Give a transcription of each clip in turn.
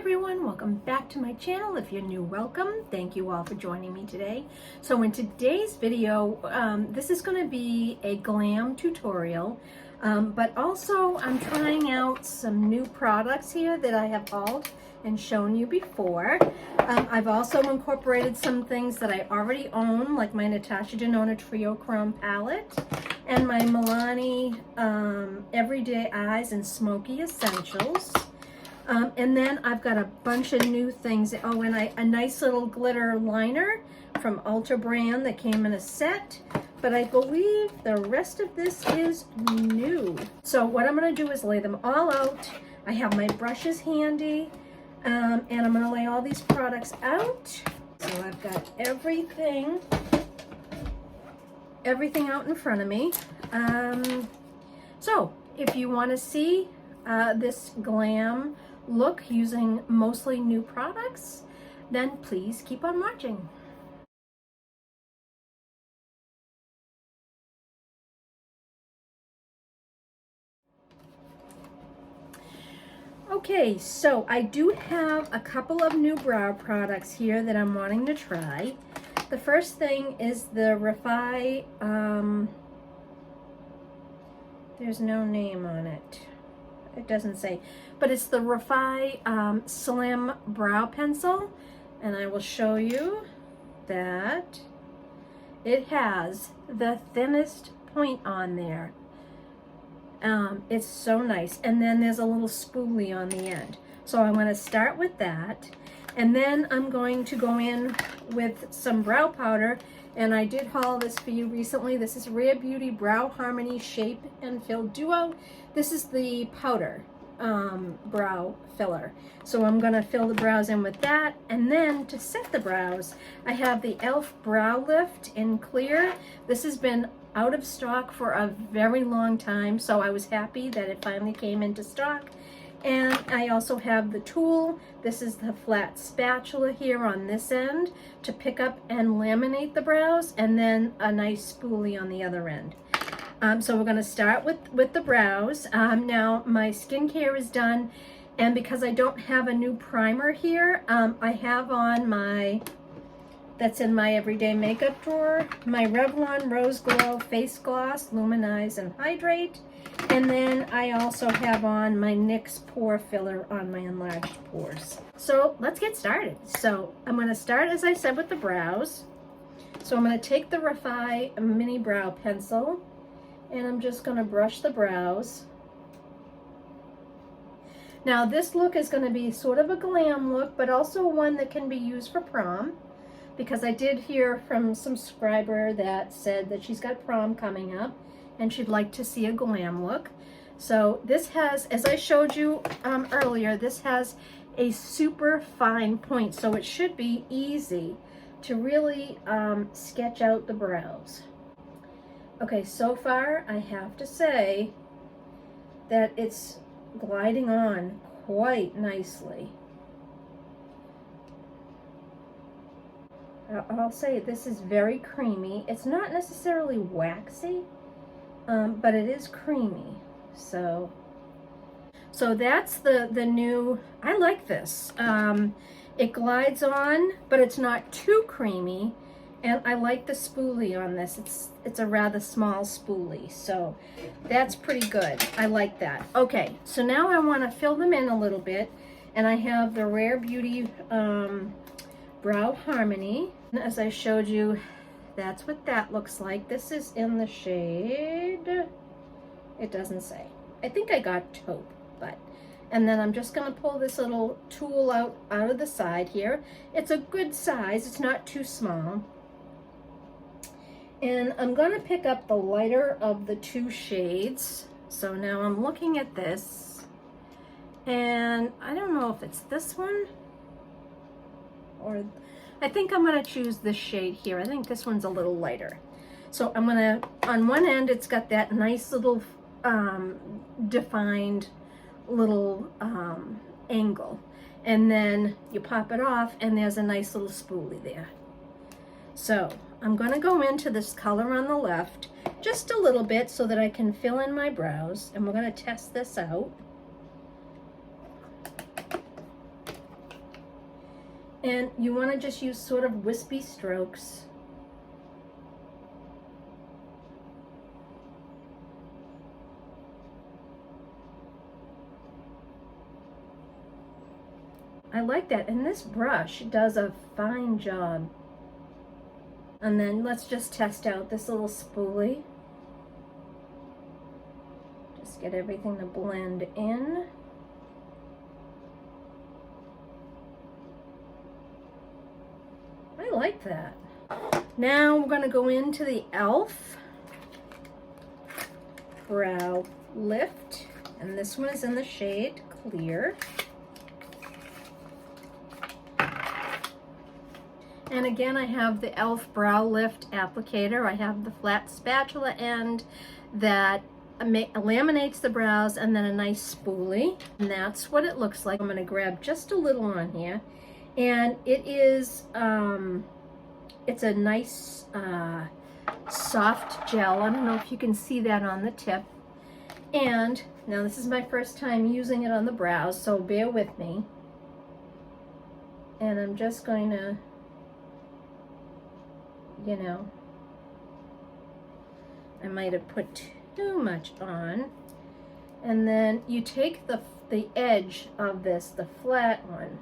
everyone, welcome back to my channel. If you're new, welcome. Thank you all for joining me today. So in today's video, this is going to be a glam tutorial, but also I'm trying out some new products here that I have hauled and shown you before. I've also incorporated some things that I already own, like my Natasha Denona Trio Chrome palette and my Milani Everyday Eyes and Smoky Essentials. And then I've got a bunch of new things. Oh, and a nice little glitter liner from Ulta brand that came in a set. But I believe the rest of this is new. So what I'm going to do is lay them all out. I have my brushes handy. And I'm going to lay all these products out. So I've got everything out in front of me. So if you want to see this glam look using mostly new products, then please keep on watching. Okay, so I do have a couple of new brow products here that I'm wanting to try. The first thing is the Refi, there's no name on it. It doesn't say, but it's the Refi Slim Brow Pencil, and I will show you that it has the thinnest point on there. It's so nice, and then there's a little spoolie on the end. So I'm going to start with that, and then I'm going to go in with some brow powder, and I did haul this for you recently. This is Rare Beauty Brow Harmony Shape and Fill Duo. This is the powder brow filler. So I'm going to fill the brows in with that, and then to set the brows, I have the e.l.f. Brow Lift in clear. This has been out of stock for a very long time, so I was happy that it finally came into stock. And I also have the tool. This is the flat spatula here on this end to pick up and laminate the brows, and then a nice spoolie on the other end. So we're going to start with the brows. Now my skincare is done, and because I don't have a new primer here, I have on my, that's in my everyday makeup drawer, my Revlon Rose Glow Face Gloss, Luminize and Hydrate. And then I also have on my NYX Pore Filler on my enlarged pores. So let's get started. So I'm going to start, as I said, with the brows. So I'm going to take the Refi Mini Brow Pencil, and I'm just going to brush the brows. Now this look is going to be sort of a glam look, but also one that can be used for prom, because I did hear from some subscriber that said that she's got prom coming up and she'd like to see a glam look. So this has, as I showed you earlier, this has a super fine point, so it should be easy to really sketch out the brows. Okay, so far I have to say that it's gliding on quite nicely. I'll say this is very creamy. It's not necessarily waxy, but it is creamy. So that's the new, I like this. It glides on, but it's not too creamy. And I like the spoolie on this. It's a rather small spoolie, so that's pretty good. I like that. Okay, so now I want to fill them in a little bit, and I have the Rare Beauty Brow Harmony. As I showed you, that's what that looks like. This is in the shade, it doesn't say. I think I got taupe, but, and then I'm just going to pull this little tool out of the side here. It's a good size. It's not too small. And I'm going to pick up the lighter of the two shades. So now I'm looking at this, and I don't know if it's this one, or I think I'm going to choose this shade here. I think this one's a little lighter. So I'm going to, on one end, it's got that nice little defined little angle. And then you pop it off, and there's a nice little spoolie there. So I'm going to go into this color on the left just a little bit so that I can fill in my brows, and we're going to test this out. And you want to just use sort of wispy strokes. I like that, and this brush does a fine job. And then let's just test out this little spoolie. Just get everything to blend in. I like that. Now we're going to go into the e.l.f. Brow Lift, and this one is in the shade Clear. And again, I have the e.l.f. Brow Lift applicator. I have the flat spatula end that laminates the brows, and then a nice spoolie. And that's what it looks like. I'm going to grab just a little on here. And it is, it's a nice soft gel. I don't know if you can see that on the tip. And now this is my first time using it on the brows, so bear with me. And I'm just going to, you know, I might have put too much on. And then you take the edge of this, the flat one,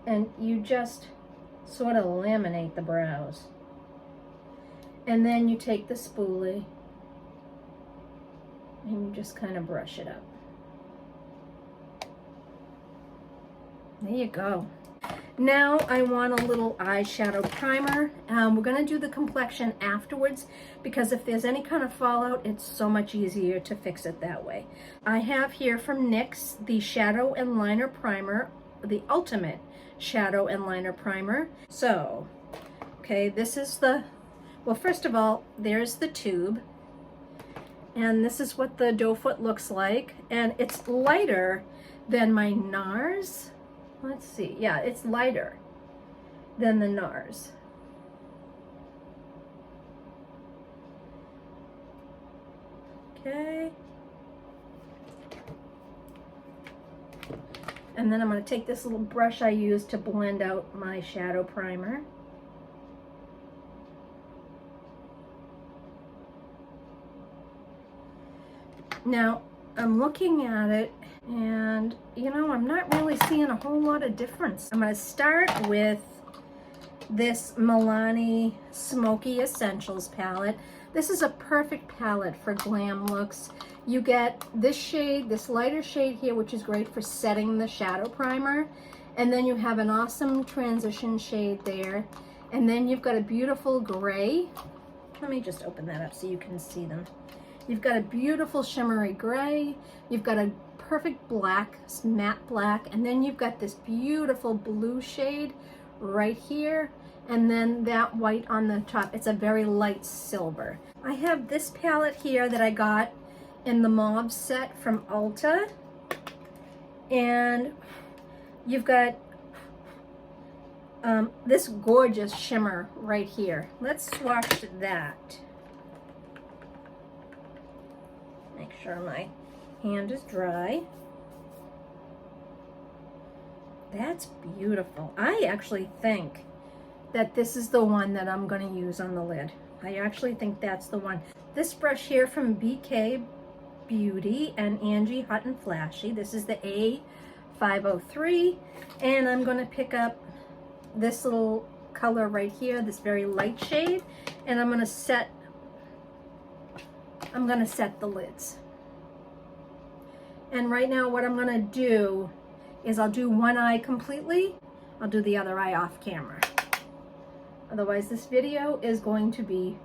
and you just sort of laminate the brows. And then you take the spoolie and you just kind of brush it up. There you go. Now I want a little eyeshadow primer. We're going to do the complexion afterwards, because if there's any kind of fallout, it's so much easier to fix it that way. I have here from NYX the Shadow and Liner Primer, the Ultimate Shadow and Liner Primer. So, okay, this is the, well, first of all, there's the tube. And this is what the doe foot looks like. And it's lighter than my NARS. Let's see. Yeah, it's lighter than the NARS. Okay. And then I'm going to take this little brush I used to blend out my shadow primer. Now, I'm looking at it, and you know, I'm not really seeing a whole lot of difference. I'm going to start with this Milani Smoky Essentials palette. This is a perfect palette for glam looks. You get this shade, this lighter shade here, which is great for setting the shadow primer. And then you have an awesome transition shade there. And then you've got a beautiful gray. Let me just open that up so you can see them. You've got a beautiful shimmery gray. You've got a perfect black, matte black. And then you've got this beautiful blue shade right here. And then that white on the top. It's a very light silver. I have this palette here that I got in the mauve set from Ulta. And you've got this gorgeous shimmer right here. Let's swatch that. Make sure my hand is dry. That's beautiful. I actually think that this is the one that I'm going to use on the lid. I actually think that's the one. This brush here from BK Beauty and Angie Hot and Flashy. This is the A503, and I'm going to pick up this little color right here, this very light shade, and I'm going to set the lids. And right now what I'm going to do is I'll do one eye completely. I'll do the other eye off camera. Otherwise this video is going to be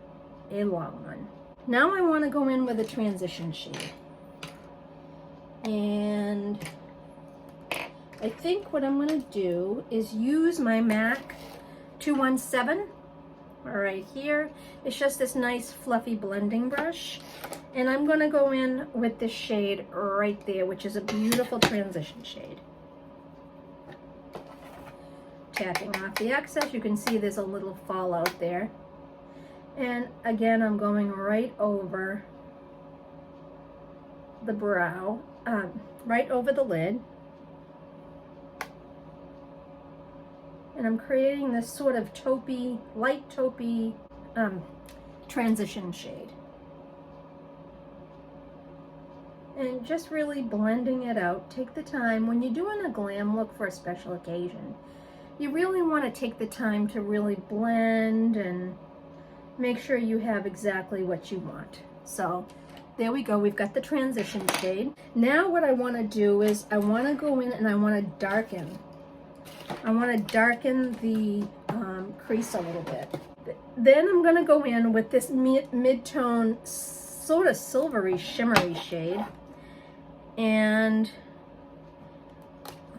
a long one. Now I want to go in with a transition shade. And I think what I'm going to do is use my MAC 217 right here. It's just this nice fluffy blending brush. And I'm going to go in with this shade right there, which is a beautiful transition shade. Tapping off the excess. You can see there's a little fallout there. And again, I'm going right over the brow, right over the lid. And I'm creating this sort of taupey, light taupey transition shade. And just really blending it out. Take the time. When you're doing a glam look for a special occasion, you really want to take the time to really blend and make sure you have exactly what you want. So there we go. We've got the transition shade. Now what I want to do is I want to go in and I want to darken. I want to darken the crease a little bit. Then I'm going to go in with this mid-tone, sort of silvery, shimmery shade. And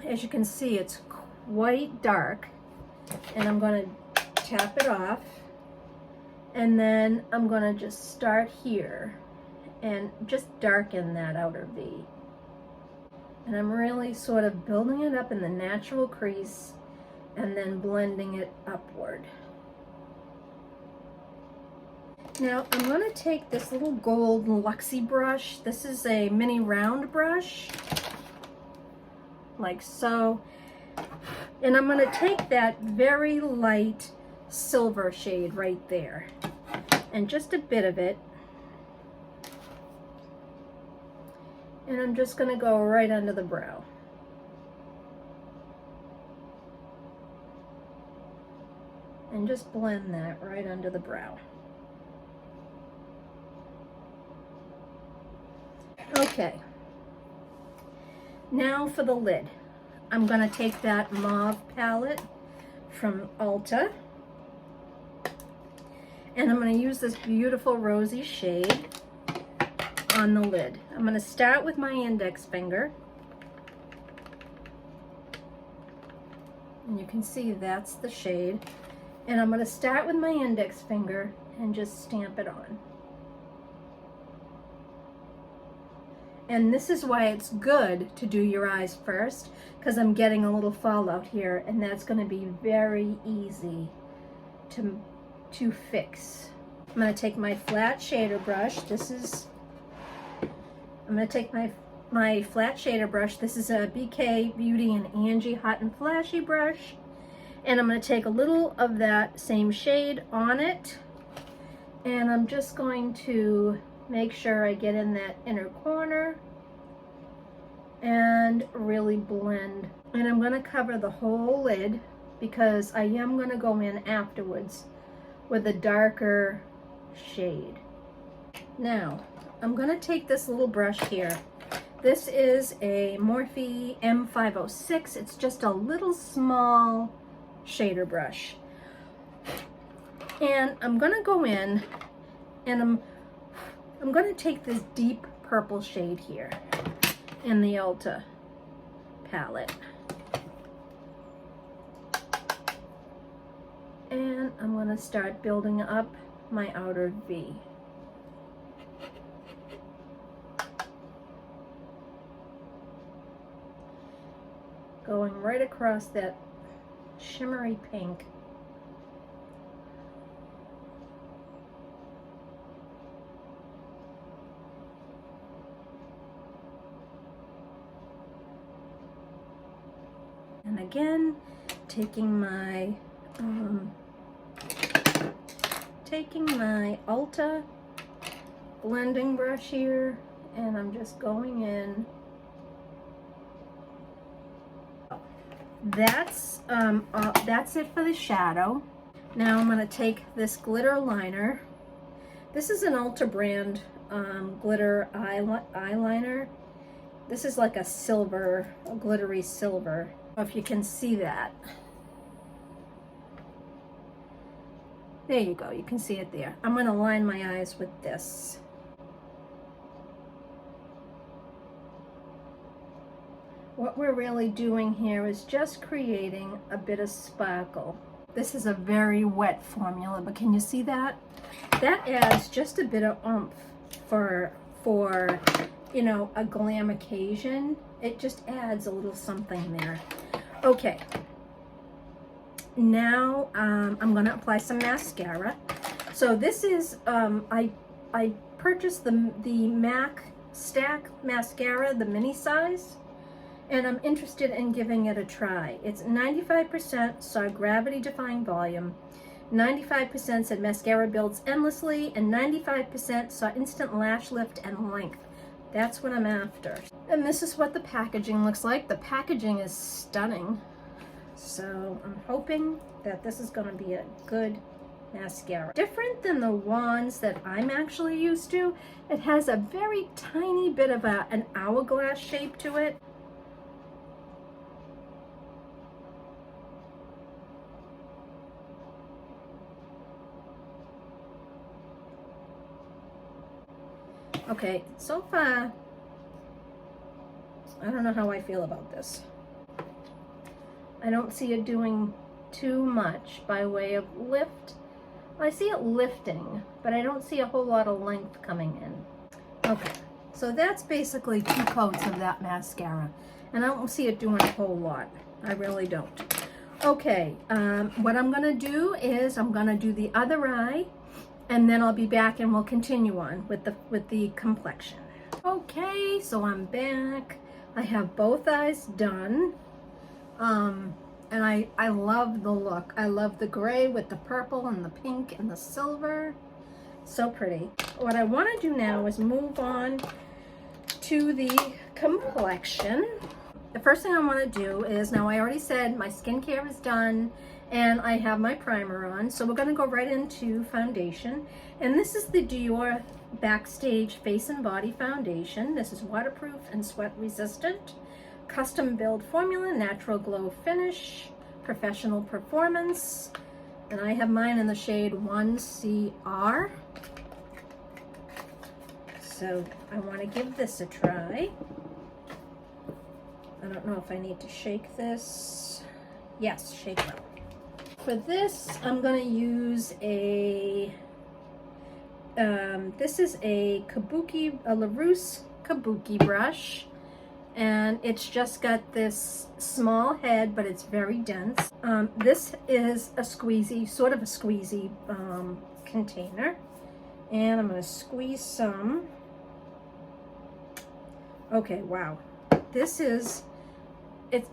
as you can see, it's quite dark. And I'm going to tap it off. And then I'm going to just start here and just darken that outer V. And I'm really sort of building it up in the natural crease and then blending it upward. Now I'm going to take this little gold Luxie brush. This is a mini round brush, like so. And I'm going to take that very light silver shade right there, and just a bit of it. And I'm just going to go right under the brow. And just blend that right under the brow. Okay. Now for the lid. I'm going to take that mauve palette from Ulta. And I'm going to use this beautiful rosy shade on the lid. I'm going to start with my index finger. And you can see that's the shade. And I'm going to start with my index finger and just stamp it on. And this is why it's good to do your eyes first, because I'm getting a little fallout here, and that's going to be very easy to fix. I'm going to take my flat shader brush. I'm going to take my flat shader brush. This is a BK Beauty and Angie Hot and Flashy brush. And I'm going to take a little of that same shade on it. And I'm just going to make sure I get in that inner corner and really blend. And I'm going to cover the whole lid because I am going to go in afterwards with a darker shade. Now, I'm going to take this little brush here. This is a Morphe M506. It's just a little small shader brush. And I'm going to go in and I'm going to take this deep purple shade here in the Ulta palette. And I'm going to start building up my outer V. Going right across that shimmery pink. And again, taking my Ulta blending brush here, and I'm just going in. That's it for the shadow. Now I'm going to take this glitter liner. This is an Ulta brand glitter eyeliner. This is like a silver, a glittery silver. If you can see that. There you go, you can see it there. I'm going to line my eyes with this. What we're really doing here is just creating a bit of sparkle. This is a very wet formula, but can you see that? That adds just a bit of oomph for you know, a glam occasion. It just adds a little something there. Okay. Now I'm going to apply some mascara. So this is I purchased the MAC Stack mascara, the mini size. and I'm interested in giving it a try. It's 95% saw gravity defying volume, 95% said mascara builds endlessly, and 95% saw instant lash lift and length. That's what I'm after. And this is what the packaging looks like. The packaging is stunning. So I'm hoping that this is going to be a good mascara. Different than the wands that I'm actually used to. It has a very tiny bit of an hourglass shape to it. Okay, so far, I don't know how I feel about this. I don't see it doing too much by way of lift. I see it lifting, but I don't see a whole lot of length coming in. Okay, so that's basically 2 coats of that mascara, and I don't see it doing a whole lot. I really don't. Okay, what I'm gonna do is I'm gonna do the other eye, and then I'll be back and we'll continue on with the complexion. Okay, so I'm back. I have both eyes done. And I love the look. I love the gray with the purple and the pink and the silver. So pretty. What I want to do now is move on to the complexion. The first thing I want to do is, now I already said my skincare is done and I have my primer on. So we're going to go right into foundation. And this is the Dior Backstage Face and Body Foundation. This is waterproof and sweat resistant. Custom build formula, natural glow finish, professional performance. And I have mine in the shade 1CR. So I want to give this a try. I don't know if I need to shake this. Yes, shake it. For this, I'm going to use this is a LaRousse Kabuki brush. And it's just got this small head, but it's very dense. This is a squeezy, sort of a squeezy container. And I'm going to squeeze some. Okay, wow. This is,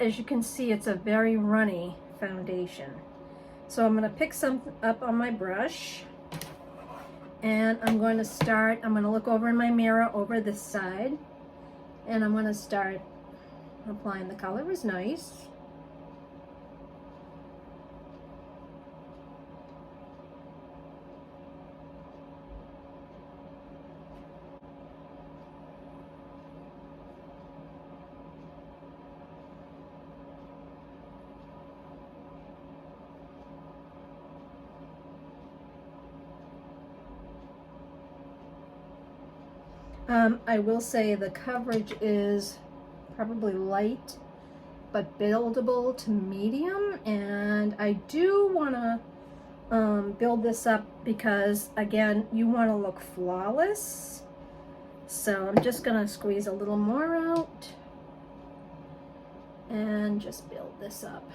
as you can see, it's a very runny foundation. So I'm going to pick some up on my brush. And I'm going to look over in my mirror over this side. And I'm going to start applying. The color is nice. I will say the coverage is probably light, but buildable to medium, and I do want to build this up because, again, you want to look flawless. So I'm just going to squeeze a little more out and just build this up.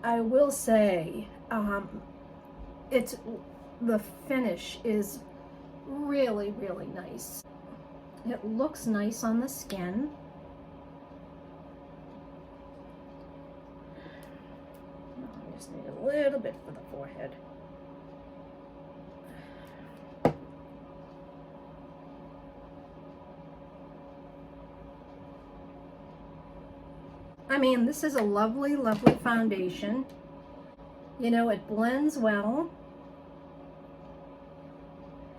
I will say, the finish is really, really nice. It looks nice on the skin. I just need a little bit for the forehead. I mean, this is a lovely, lovely foundation. You know, it blends well.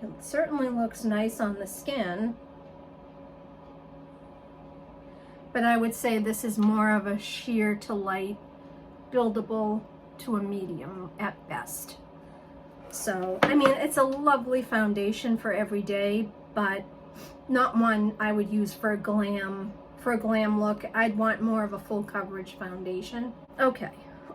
It certainly looks nice on the skin. But I would say this is more of a sheer to light, buildable to a medium at best. So, I mean, it's a lovely foundation for every day, but not one I would use for a glam look. I'd want more of a full coverage foundation. Okay,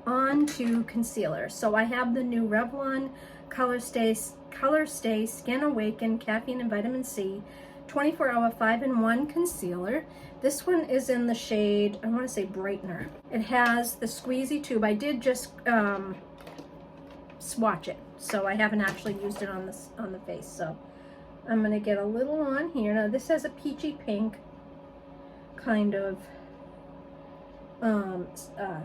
on to concealer. So I have the new Revlon Color Stay Skin Awaken Caffeine and Vitamin C 24-hour 5-in-1 concealer. This one is in the shade, I want to say Brightener. It has the squeezy tube. I did just swatch it, so I haven't actually used it on the face. So I'm going to get a little on here. Now this has a peachy pink kind of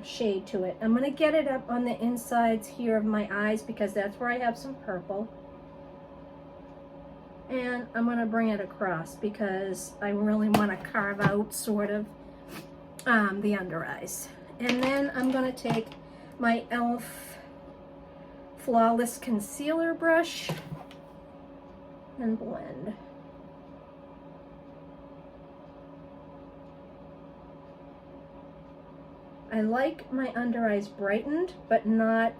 shade to it. I'm going to get it up on the insides here of my eyes because that's where I have some purple. And I'm going to bring it across because I really want to carve out sort of the under eyes. And then I'm going to take my e.l.f. Flawless Concealer brush and blend. I like my under eyes brightened, but not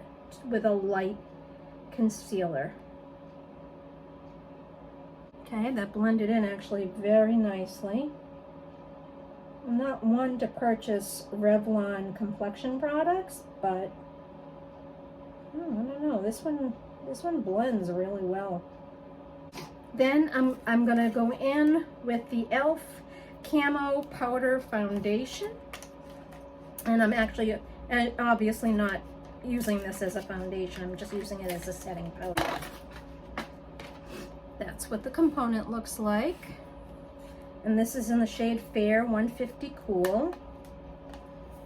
with a light concealer. Okay, that blended in actually very nicely. I'm not one to purchase Revlon complexion products, but I don't know. This one blends really well. Then I'm gonna go in with the e.l.f. Camo Powder Foundation, and I'm actually obviously not using this as a foundation. I'm just using it as a setting powder. That's what the component looks like. And this is in the shade Fair 150 Cool.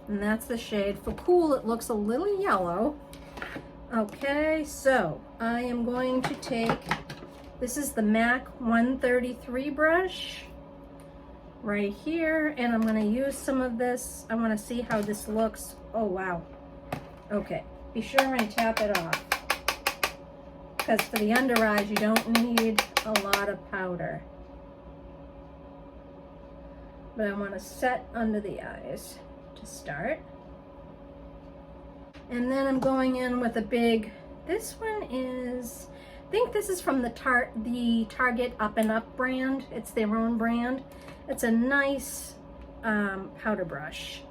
And that's the shade. For Cool, it looks a little yellow. Okay, so I am going to take, this is the MAC 133 brush right here, and I'm going to use some of this. I want to see how this looks. Oh, wow. Okay, be sure and tap it off, because for the under eyes you don't need a lot of powder. But I want to set under the eyes to start. And then I'm going in with a big, this one is, I think this is from the Target Up and Up brand. It's their own brand. It's a nice powder brush.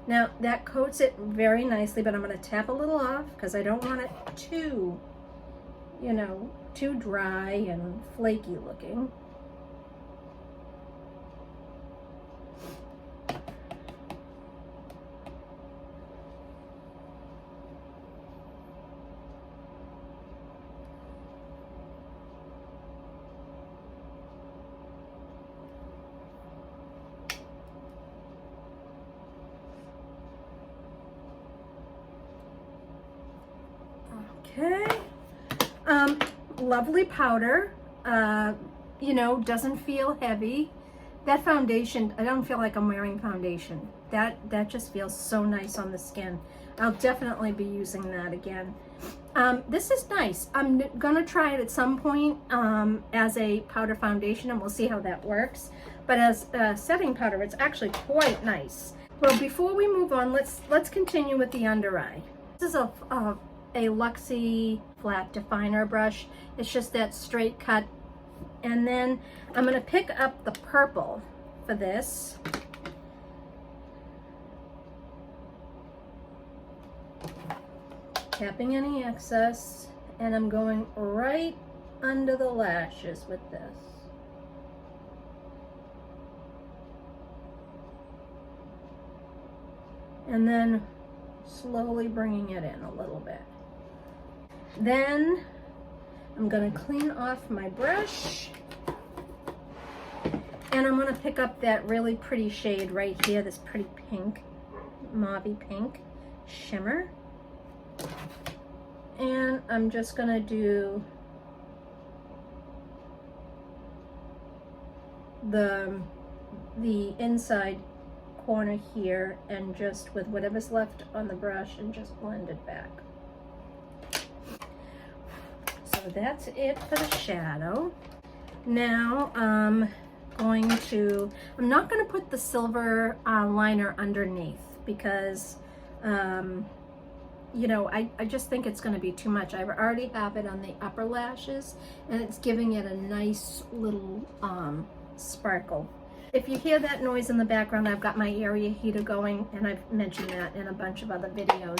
Now that coats it very nicely, but I'm going to tap a little off because I don't want it too, you know, too dry and flaky looking. Okay, lovely powder, you know, doesn't feel heavy. That foundation, I don't feel like I'm wearing foundation. That just feels so nice on the skin. I'll definitely be using that again. This is nice. I'm gonna try it at some point as a powder foundation, and we'll see how that works. But as a setting powder, it's actually quite nice. Well, before we move on, let's continue with the under eye. This is a Luxie flat definer brush. It's just that straight cut. And then I'm going to pick up the purple for this. Tapping any excess, and I'm going right under the lashes with this. And then slowly bringing it in a little bit. Then I'm going to clean off my brush, and I'm going to pick up that really pretty shade right here, this pretty pink, mauvey pink shimmer. And I'm just going to do the inside corner here, and just with whatever's left on the brush, and just blend it back. So that's it for the shadow. Now I'm not going to put the silver liner underneath because you know, I just think it's going to be too much. I already have it on the upper lashes, and it's giving it a nice little sparkle. If you hear that noise in the background, I've got my area heater going, and I've mentioned that in a bunch of other videos.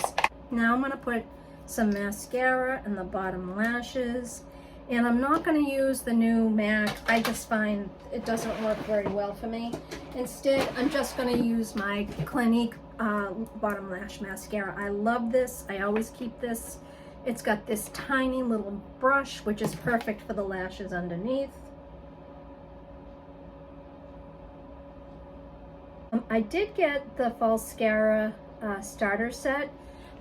Now I'm going to put some mascara in the bottom lashes, And I'm not going to use the new MAC. I just find it doesn't work very well for me. Instead, I'm just going to use my Clinique Bottom Lash Mascara. I love this. I always keep this. It's got this tiny little brush, which is perfect for the lashes underneath. I did get the Falscara starter set,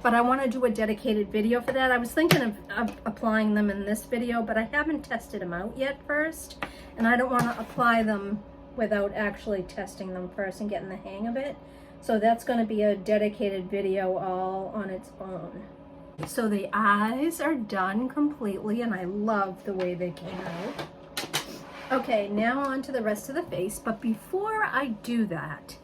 but I want to do a dedicated video for that. I was thinking of applying them in this video, but I haven't tested them out yet first, and I don't want to apply them without actually testing them first and getting the hang of it. So that's going to be a dedicated video all on its own. So the eyes are done completely, and I love the way they came out. Okay, now on to the rest of the face, but before I do that,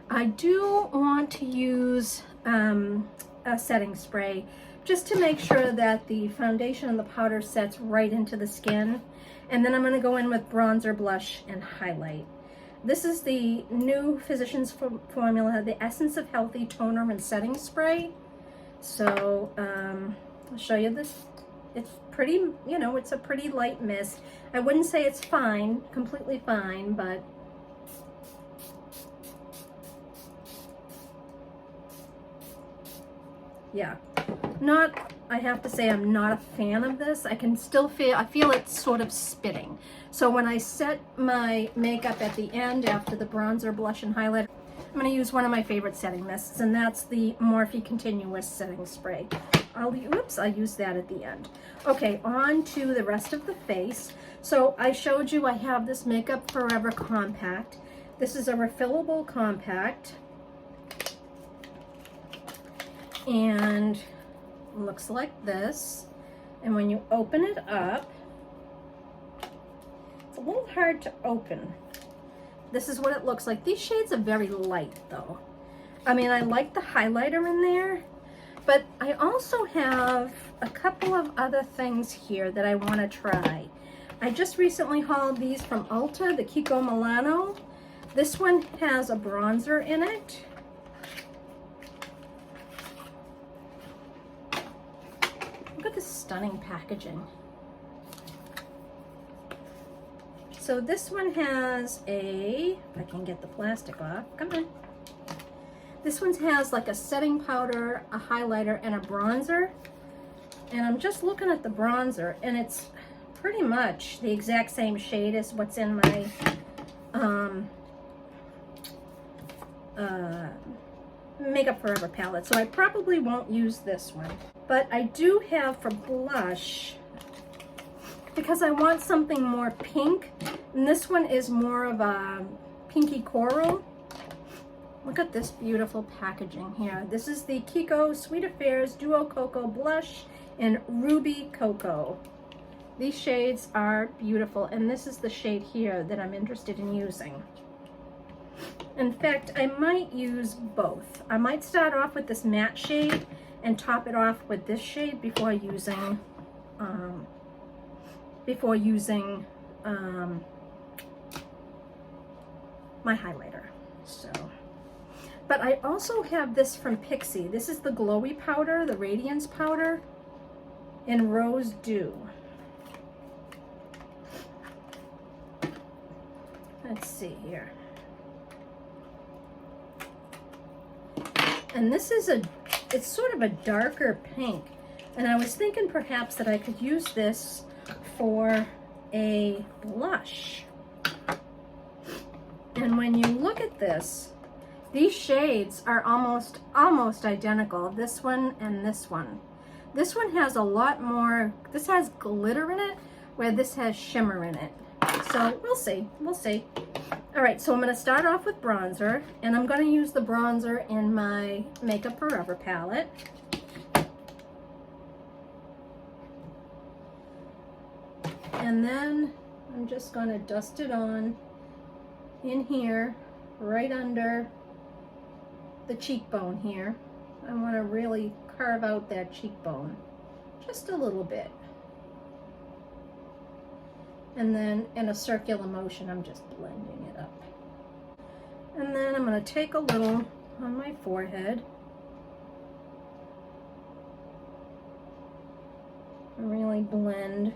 I do want to use a setting spray just to make sure that the foundation and the powder sets right into the skin. And then I'm going to go in with bronzer, blush, and highlight. This is the new Physicians Formula, the Essence of Healthy Toner and Setting Spray. So I'll show you this. It's pretty, you know, it's a pretty light mist. I wouldn't say it's fine, completely fine, but yeah, I have to say I'm not a fan of this. I can still I feel it's sort of spitting. So when I set my makeup at the end after the bronzer, blush, and highlight, I'm going to use one of my favorite setting mists, and that's the Morphe Continuous Setting Spray. I'll use that at the end. Okay, on to the rest of the face. So I showed you I have this Makeup Forever Compact. This is a refillable compact, and looks like this. And when you open it up, it's a little hard to open. This is what it looks like. These shades are very light though. I mean, I like the highlighter in there, but I also have a couple of other things here that I want to try. I just recently hauled these from Ulta, the Kiko Milano. This one has a bronzer in it. Look at this stunning packaging. So this one has if I can get the plastic off, come on. This one has like a setting powder, a highlighter, and a bronzer. And I'm just looking at the bronzer, and it's pretty much the exact same shade as what's in my Makeup Forever palette. So I probably won't use this one. But I do have for blush, because I want something more pink, and this one is more of a pinky coral. Look at this beautiful packaging here. This is the Kiko Sweet Affairs Duo Cocoa Blush in Ruby Cocoa. These shades are beautiful, and this is the shade here that I'm interested in using. In fact, I might use both. I might start off with this matte shade and top it off with this shade before using my highlighter. So, but I also have this from Pixi. This is the glowy powder, the radiance powder in Rose Dew. Let's see here. And this is it's sort of a darker pink. And I was thinking perhaps that I could use this for a blush. And when you look at this, these shades are almost identical. This one and this one. This one has a lot more, this has glitter in it, where this has shimmer in it. So we'll see, we'll see. All right, so I'm gonna start off with bronzer, and I'm gonna use the bronzer in my Makeup Forever palette. And then I'm just gonna dust it on in here, right under the cheekbone here. I wanna really carve out that cheekbone, just a little bit. And then in a circular motion, I'm just blending it up. And then I'm going to take a little on my forehead and really blend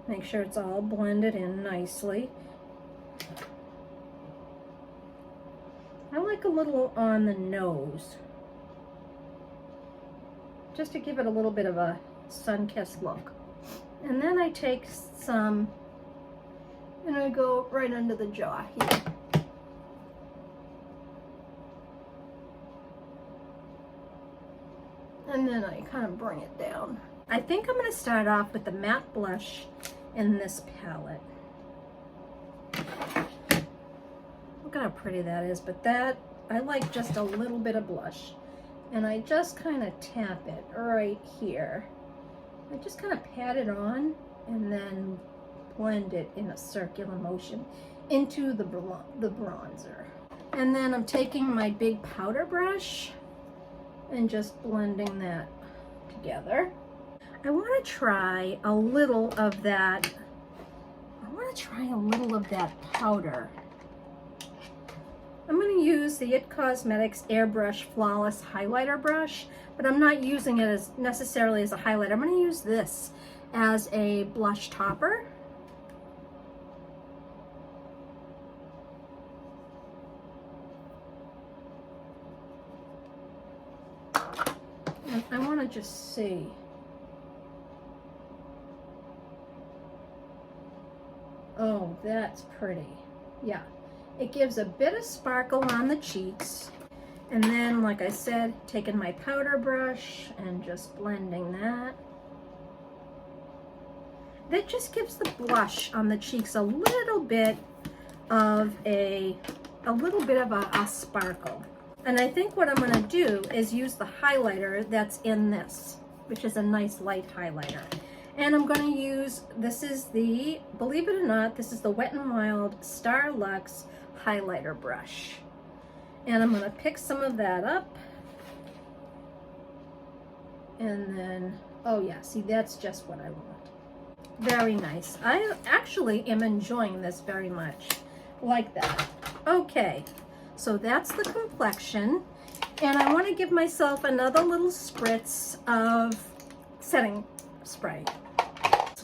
Make sure it's all blended in nicely. I like a little on the nose, just to give it a little bit of a sun-kissed look. And then I take some, and I go right under the jaw here. And then I kind of bring it down. I think I'm going to start off with the matte blush in this palette. Look at how pretty that is, but that, I like just a little bit of blush. And I just kind of tap it right here. I just kind of pat it on and then blend it in a circular motion into the bronzer. And then I'm taking my big powder brush and just blending that together. I want to try a little of that. I want to try a little of that powder. I'm going to use the IT Cosmetics Airbrush Flawless Highlighter Brush, but I'm not using it as necessarily as a highlighter. I'm going to use this as a blush topper. And I want to just see. Oh, that's pretty. Yeah. It gives a bit of sparkle on the cheeks. And then, like I said, taking my powder brush and just blending that. That just gives the blush on the cheeks a little bit of a sparkle. And I think what I'm going to do is use the highlighter that's in this, which is a nice light highlighter. And I'm going to use, this is the, believe it or not, this is the Wet n Wild Star Luxe highlighter brush. And I'm going to pick some of that up. And then, oh yeah, see, that's just what I want. Very nice. I actually am enjoying this very much. Like that. Okay, so that's the complexion. And I want to give myself another little spritz of setting spray.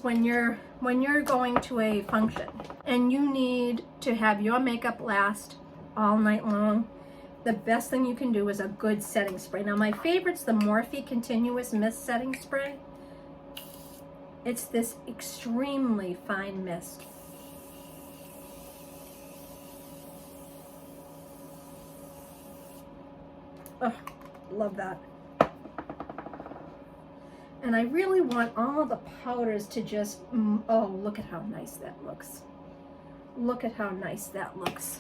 When you're going to a function and you need to have your makeup last all night long, the best thing you can do is a good setting spray. Now my favorite's the Morphe Continuous Mist Setting Spray. It's this extremely fine mist. Oh, love that. And I really want all of the powders to just, oh, look at how nice that looks. Look at how nice that looks.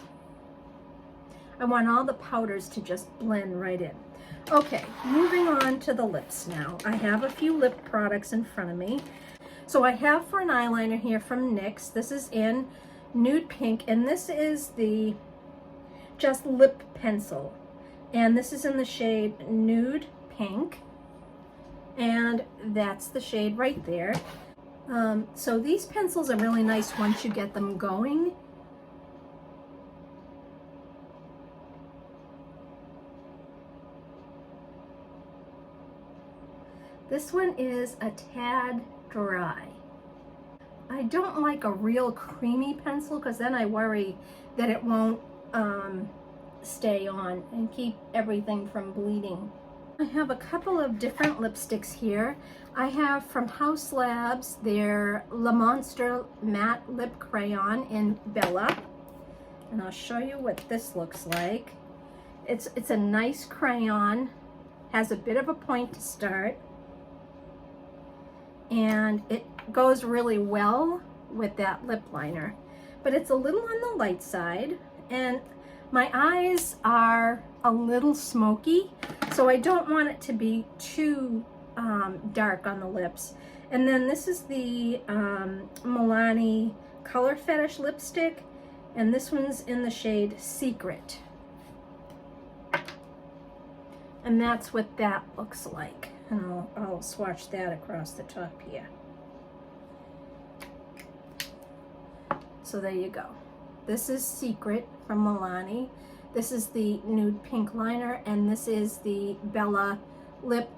I want all the powders to just blend right in. Okay, moving on to the lips now. I have a few lip products in front of me. So I have for an eyeliner here from NYX. This is in Nude Pink, and this is the just lip pencil. And this is in the shade Nude Pink. And that's the shade right there. So these pencils are really nice once you get them going. This one is a tad dry. I don't like a real creamy pencil because then I worry that it won't stay on and keep everything from bleeding. I have a couple of different lipsticks here. I have from Haus Labs their Le Monster Matte Lip Crayon in Bella. And I'll show you what this looks like. It's a nice crayon, has a bit of a point to start, and it goes really well with that lip liner. But it's a little on the light side, and my eyes are a little smoky, so I don't want it to be too dark on the lips. And then this is the Milani Color Fetish lipstick, and this one's in the shade Secret. And that's what that looks like. And I'll swatch that across the top here. So there you go. This is Secret from Milani. This is the Nude Pink liner, and this is the Bella lip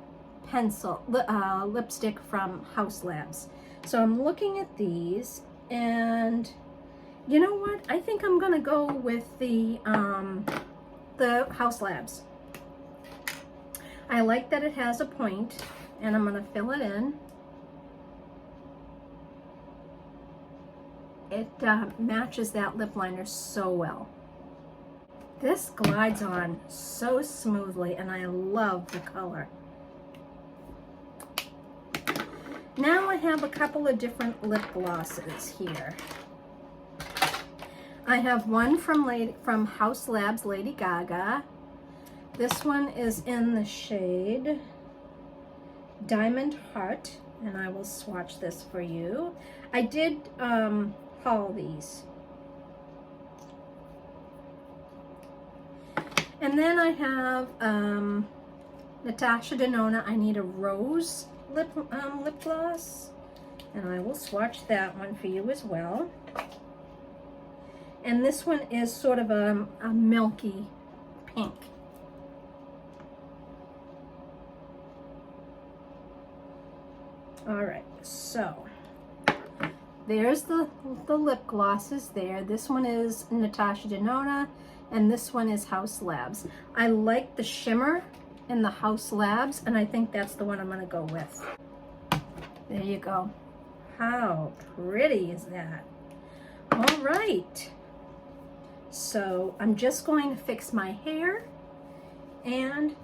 pencil lipstick from Haus Labs. So I'm looking at these, and you know what? I think I'm gonna go with the House Labs. I like that it has a point, and I'm gonna fill it in. It matches that lip liner so well. This glides on so smoothly, and I love the color. Now I have a couple of different lip glosses here. I have one from House Labs Lady Gaga. This one is in the shade Diamond Heart, and I will swatch this for you. I did haul these. And then I have Natasha Denona, I Need a Rose lip gloss, and I will swatch that one for you as well. And this one is sort of a milky pink. All right, so there's the lip glosses there. This one is Natasha Denona, and this one is House Labs. I like the shimmer in the House Labs, and I think that's the one I'm gonna go with. There you go. How pretty is that? All right. So I'm just going to fix my hair, and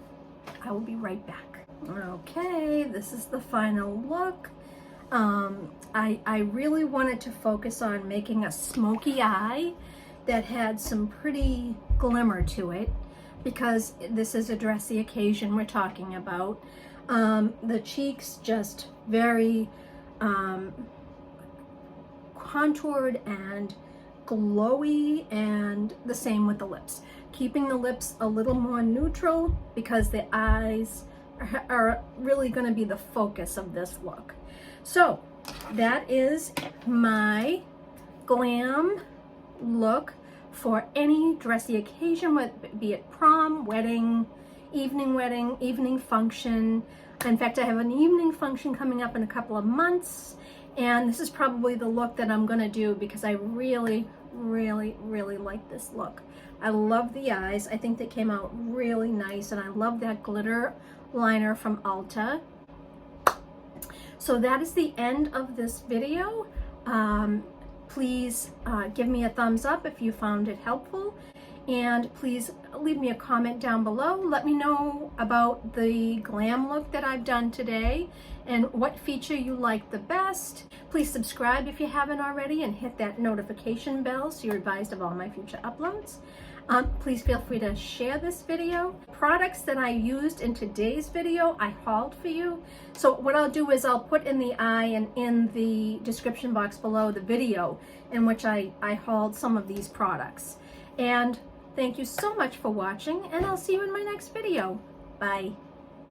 I will be right back. Okay, this is the final look. I really wanted to focus on making a smoky eye that had some pretty glimmer to it, because this is a dressy occasion we're talking about. The cheeks just very contoured and glowy, and the same with the lips. Keeping the lips a little more neutral, because the eyes are really going to be the focus of this look. So that is my glam look for any dressy occasion, be it prom, wedding, evening function. In fact, I have an evening function coming up in a couple of months, and this is probably the look that I'm gonna do, because I really like this look. I love the eyes. I think they came out really nice, and I love that glitter liner from Ulta. So that is the end of this video. Please give me a thumbs up if you found it helpful, and please leave me a comment down below. Let me know about the glam look that I've done today and what feature you like the best. Please subscribe if you haven't already, and hit that notification bell so you're advised of all my future uploads. Please feel free to share this video. Products that I used in today's video, I hauled for you. So what I'll do is I'll put in the eye and in the description box below the video in which I hauled some of these products. And thank you so much for watching, and I'll see you in my next video. Bye.